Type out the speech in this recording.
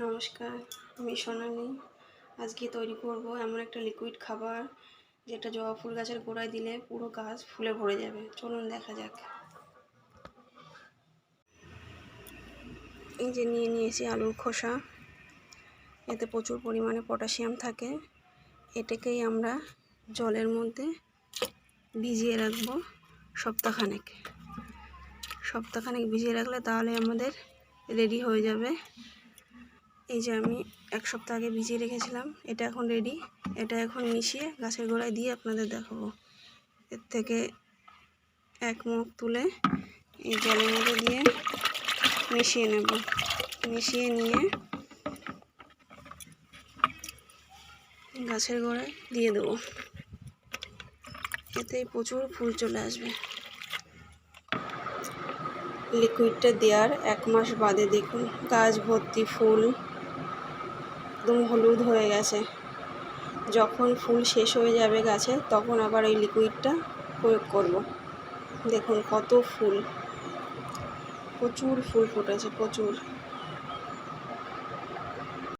নমস্কার, আমি সোনালি। আজকে তৈরি করব এমন একটা লিকুইড খাবার যেটা জবা ফুল গাছের গোড়ায় দিলে পুরো গাছ ফুলে ভরে যাবে। চলুন দেখা যাক। এই যে নিয়ে নিয়েছি আলুর খোসা, এতে প্রচুর পরিমাণে পটাশিয়াম থাকে। এটাকেই আমরা জলের মধ্যে ভিজিয়ে রাখবো সপ্তাহখানেক ভিজিয়ে রাখলে তাহলে আমাদের রেডি হয়ে যাবে। এই যে আমি এক সপ্তাহ আগে ভিজিয়ে রেখেছিলাম, এটা এখন রেডি। এটা এখন মিশিয়ে গাছের গোড়ায় দিয়ে আপনাদের দেখাবো। এর থেকে এক মুখ তুলে এই জলের মধ্যে দিয়ে মিশিয়ে নেব। মিশিয়ে নিয়ে গাছের গোড়ায় দিয়ে দেবো। এতেই প্রচুর ফুল চলে আসবে। লিকুইডটা দেওয়ার এক মাস বাদে দেখুন গাছ ভর্তি ফুল, একদম হলুদ হয়ে গেছে। যখন ফুল শেষ হয়ে যাবে গাছে তখন আবার এই লিকুইডটা প্রয়োগ করব। দেখুন কত ফুল, প্রচুর ফুল ফুটেছে, প্রচুর।